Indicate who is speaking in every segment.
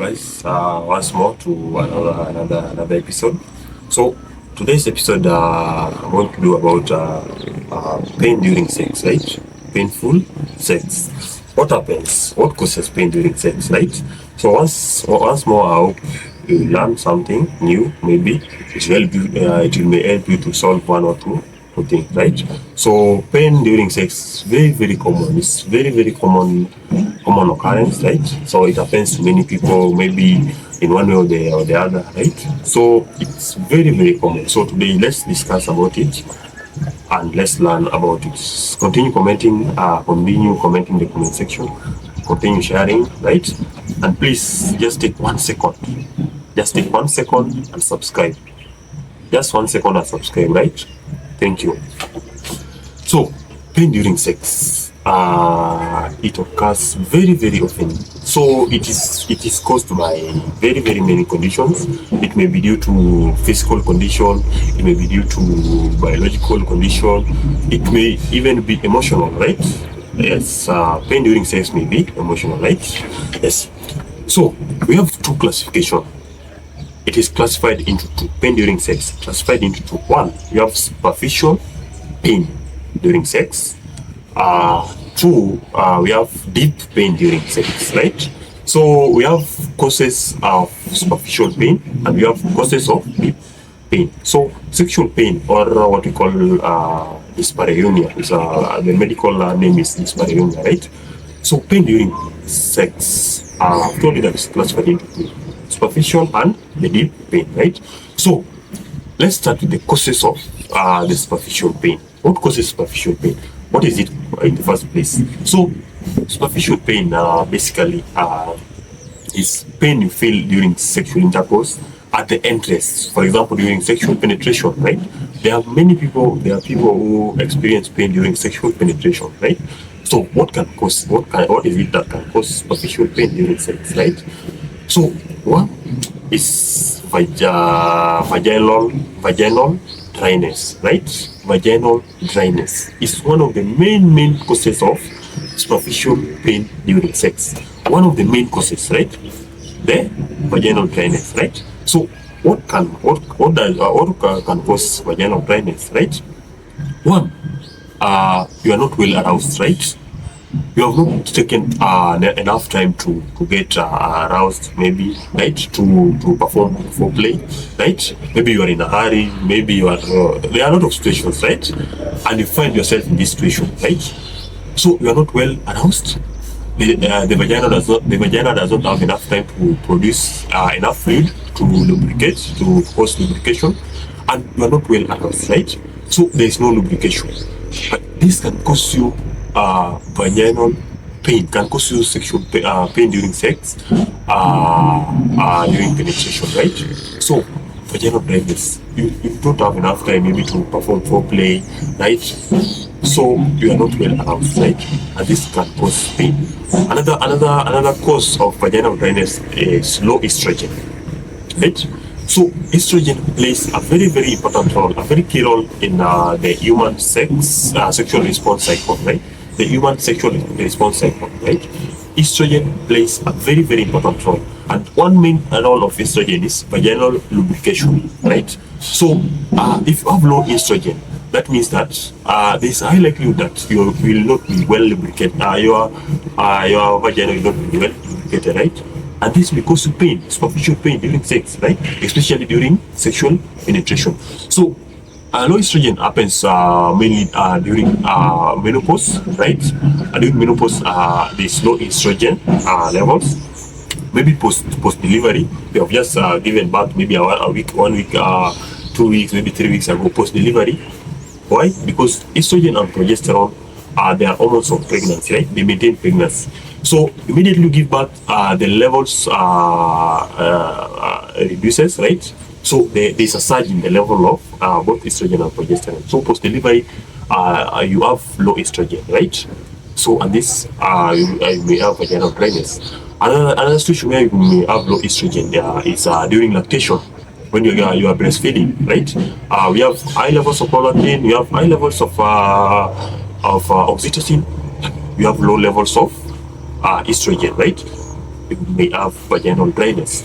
Speaker 1: guys, once more to another episode. So today's episode, I'm going to do about pain during sex, right? Painful sex. What happens? What causes pain during sex, right? So once more, I hope you learn something new. Maybe it may help you to solve one or two things, right? So pain during sex, very common. It's very common occurrence, right? So it happens to many people, maybe in one way or the other, right? So it's very common. So today let's discuss about it and let's learn about it. Continue commenting in the comment section. Continue sharing, right? And please just take 1 second. Just take 1 second and subscribe. Just 1 second and subscribe, right? Thank you. So pain during sex, it occurs very often. So it is caused by very many conditions. It may be due to physical condition, it may be due to biological condition, it may even be emotional, right? Yes, pain during sex may be emotional, right? Yes. So we have two classifications. It is classified into two. Pain during sex classified into two. One, we have superficial pain during sex. Two, we have deep pain during sex, right? So we have causes of superficial pain and we have causes of deep pain. So sexual pain, or what we call dyspareunia, is the medical name is dyspareunia, right? So pain during sex, I've told you that it's classified into two: superficial and the deep pain, right? So let's start with the causes of the superficial pain. What causes superficial pain? What is it in the first place? So superficial pain basically is pain you feel during sexual intercourse at the entrance. For example, during sexual penetration, right? There are people who experience pain during sexual penetration, right? So what is it that can cause superficial pain during sex, right? So one is vaginal dryness, right? Vaginal dryness is one of the main causes of superficial pain during sex. One of the main causes, right? The vaginal dryness, right? So what can cause vaginal dryness, right? One, you are not well aroused, right? You have not taken enough time to get aroused, maybe, right? To perform foreplay, right? Maybe you are in a hurry, maybe you are there are a lot of situations, right? And you find yourself in this situation, right? So you are not well aroused. The vagina does not have enough time to produce enough fluid to lubricate, to cause lubrication, and you are not well aroused, right? So there is no lubrication. But this can cause you vaginal pain, can cause you sexual pain during sex, during penetration, right? So vaginal dryness, you don't have enough time maybe to perform foreplay, right? So you are not well aroused, right? And this can cause pain. Another cause of vaginal dryness is low estrogen, right? So estrogen plays a very important role, a very key role in the human sexual response cycle, right? The human sexual response cycle, right? Estrogen plays a very important role, and one main role of estrogen is vaginal lubrication, right? So if you have low estrogen, that means that there's a high likelihood that you will not be well lubricated. Your vagina will not be well lubricated, right? And this will cause you pain, superficial pain during sex, right? Especially during sexual penetration. So low estrogen happens mainly during menopause, right? During menopause, there's low estrogen levels. Maybe post delivery, you have just given birth, maybe a week, 1 week, 2 weeks, maybe 3 weeks ago, post delivery. Why? Because estrogen and progesterone they are hormones of pregnancy, right? They maintain pregnancy. So immediately you give birth, the levels reduces, right? So there's a surge in the level of both estrogen and progesterone. So post delivery, you have low estrogen, right? So and this you may have vaginal dryness. Another situation where you may have low estrogen is during lactation, when you are breastfeeding, right? We have high levels of prolactin, we have high levels of oxytocin, we have low levels of estrogen, right? you may have vaginal dryness.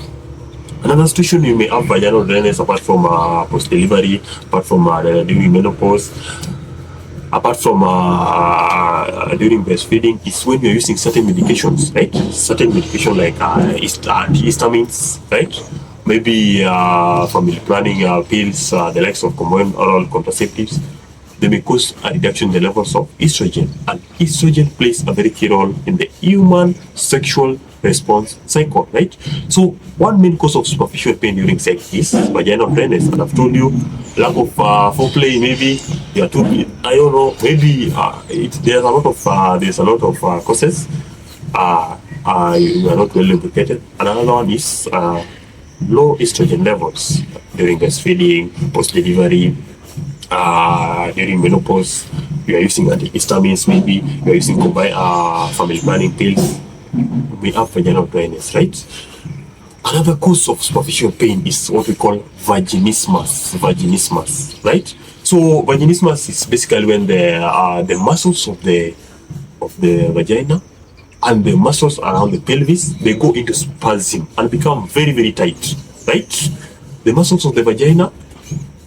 Speaker 1: Another situation you may have vaginal dryness apart from post-delivery, apart from during menopause, apart from during breastfeeding, is when you're using certain medications, right? Certain medication like antihistamines, right? Maybe family planning pills, the likes of combined oral contraceptives. They may cause a reduction in the levels of estrogen, and estrogen plays a very key role in the human sexual response cycle, right? So one main cause of superficial pain during sex is vaginal dryness, and I've told you lack of foreplay. Maybe you are too, I don't know, maybe there's a lot of causes. You are not well lubricated. Another one is low estrogen levels during breastfeeding, post-delivery, during menopause. You are using antihistamines, maybe you are using combined family planning pills. We have vaginal dryness, right? Another cause of superficial pain is what we call vaginismus. Vaginismus, right? So vaginismus is basically when the muscles of the vagina and the muscles around the pelvis, they go into spasm and become very, very tight, right? The muscles of the vagina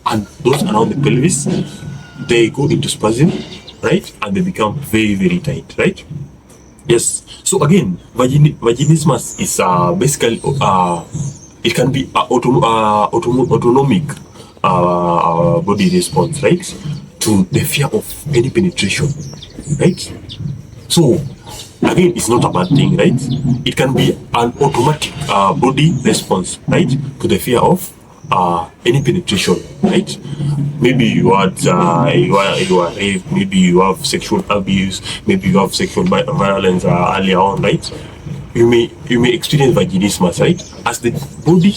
Speaker 1: and those around the pelvis, they go into spasm, right? And they become very, very tight, right? Yes. So again, vaginismus is basically it can be autonomic body response, right, to the fear of any penetration, right? So again, it's not a bad thing, right? It can be an automatic body response, right, to the fear of any penetration, right? Maybe you are raped, maybe you have sexual abuse, maybe you have sexual violence earlier on, right? You may experience vaginismus, right, as the body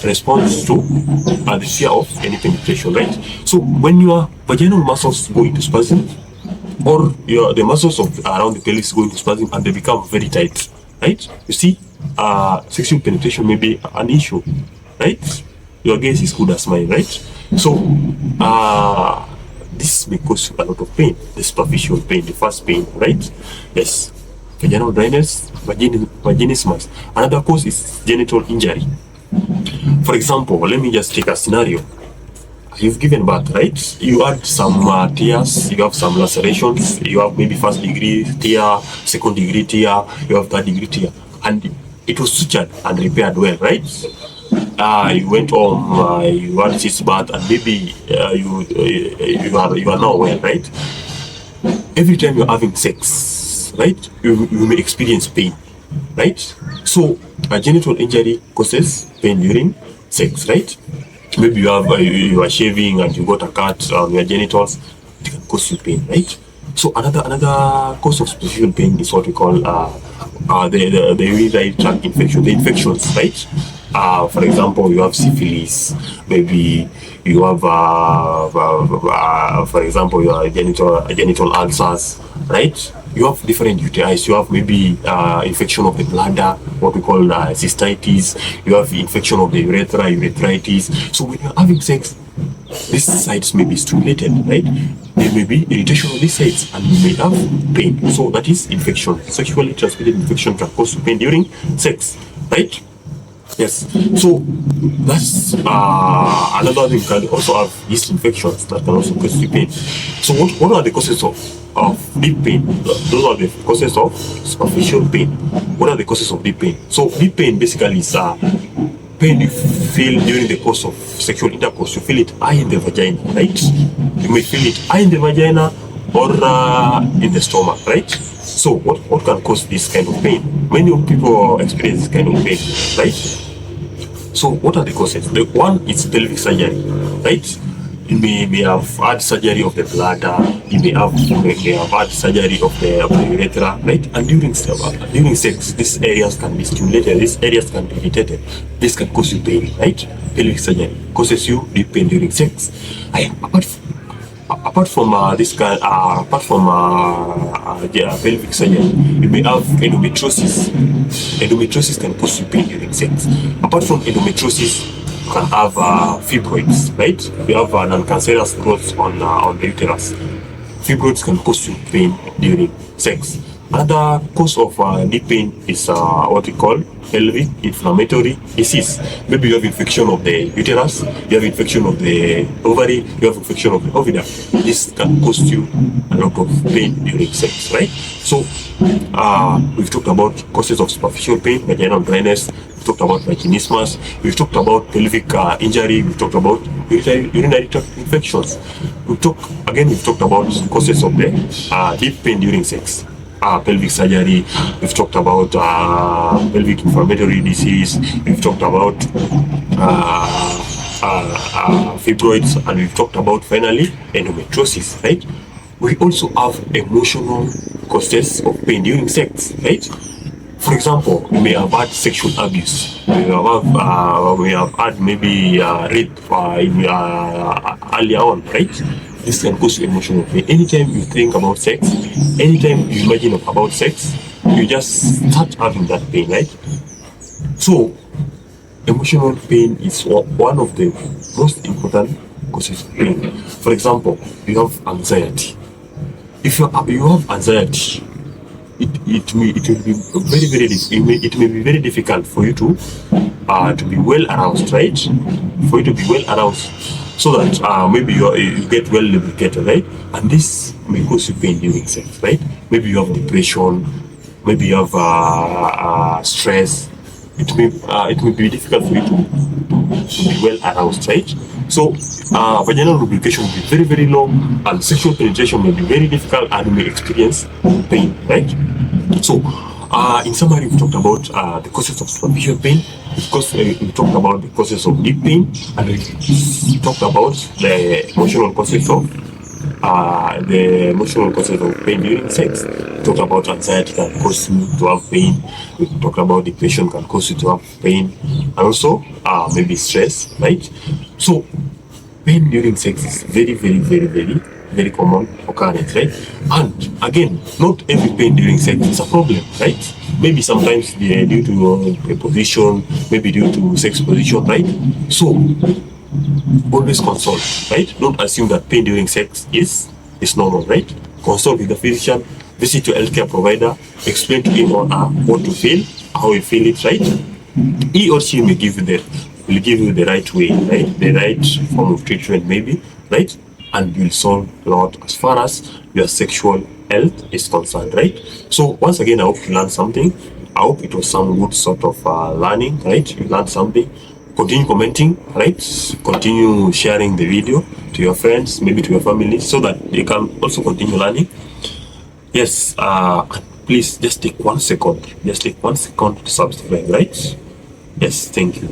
Speaker 1: responds to the fear of any penetration, right? So when your vaginal muscles go into spasm, or the muscles around the pelvis go into spasm and they become very tight, right? You see, sexual penetration may be an issue, right? Your guess is good as mine, right? So this may cause you a lot of pain, the superficial pain, the first pain, right? Yes, vaginal dryness, vaginismus. Another cause is genital injury. For example, let me just take a scenario. You've given birth, right? You had some tears, you have some lacerations, you have maybe first degree tear, second degree tear, you have third degree tear, and it was sutured and repaired well, right? You went home, you had this birth, and maybe you are now well, right? Every time you're having sex, right, you may experience pain, right? So a genital injury causes pain during sex, right? Maybe you are shaving and you got a cut on your genitals, it can cause you pain, right? So another cause of superficial pain is what we call the urinary tract infection, the infections, right? For example, you have syphilis, maybe you have, for example, your genital ulcers, right? You have different UTIs. You have maybe infection of the bladder, what we call cystitis. You have infection of the urethra, urethritis. So when you're having sex, these sites may be stimulated, right? There may be irritation of these sites, and you may have pain. So that is infection. Sexually transmitted infection can cause pain during sex, right? Yes. So that's another thing. Can also have yeast infections that can also cause you pain. So what are the causes of deep pain? Those are the causes of superficial pain. What are the causes of deep pain? So deep pain basically is pain you feel during the course of sexual intercourse. You feel it high in the vagina, right? You may feel it high in the vagina or in the stomach, right? So what can cause this kind of pain? Many people experience this kind of pain, right? So what are the causes? The one is pelvic surgery, right? You may have had surgery of the bladder, you may have had surgery of the urethra, right? And during sex, these areas can be stimulated, these areas can be irritated. This can cause you pain, right? Pelvic surgery causes you deep pain during sex. Apart from pelvic surgery, you may have endometriosis. Endometriosis can cause you pain during sex. Apart from endometriosis, you can have fibroids, right? You have non-cancerous growths on the uterus. Fibroids can cause you pain during sex. Another cause of deep pain is what we call pelvic inflammatory disease. Maybe you have infection of the uterus, you have infection of the ovary, you have infection of the oviduct. This can cause you a lot of pain during sex, right? So we've talked about causes of superficial pain, vaginal dryness. We've talked about vaginismus. We've talked about pelvic injury. We've talked about urinary tract infections. We've talked about causes of the deep pain during sex. Pelvic surgery. We've talked about pelvic inflammatory disease. We've talked about fibroids, and we've talked about finally endometriosis, right? We also have emotional causes of pain during sex, right? For example, we may have had sexual abuse. We have had maybe rape earlier on, right? This can cause you emotional pain. Anytime you think about sex, anytime you imagine about sex, you just start having that pain, right? So, emotional pain is one of the most important causes of pain. For example, you have anxiety. If you have anxiety, it may be very difficult for you to be well aroused, right? For you to be well aroused, so that maybe you get well lubricated, right? And this may cause you pain during sex, right? Maybe you have depression, maybe you have stress. It may be difficult for you to be well aroused, right? So vaginal lubrication will be very, very low, and sexual penetration may be very difficult, and you may experience pain, right? So in summary, we talked about the causes of superficial pain, we talked about the causes of deep pain, and we talked about the emotional causes of pain during sex. We talked about anxiety can cause you to have pain. We talked about depression can cause you to have pain, and also maybe stress, right? So pain during sex is very, very, very, very, very common occurrence, right? And again, not every pain during sex is a problem, right? Maybe sometimes they're due to a position, maybe due to sex position, right? So always consult, right? Don't assume that pain during sex is normal, right? Consult with the physician, visit your healthcare provider, explain to him or her what you feel, how you feel it, right? He or she will give you the right way, right? The right form of treatment, maybe, right? And you'll solve a lot as far as your sexual health is concerned, right? So once again, I hope you learned something. I hope it was some good sort of learning, right? You learned something. Continue commenting, right? Continue sharing the video to your friends, maybe to your family, so that they can also continue learning. Yes, please just take 1 second. Just take 1 second to subscribe, right? Yes, thank you.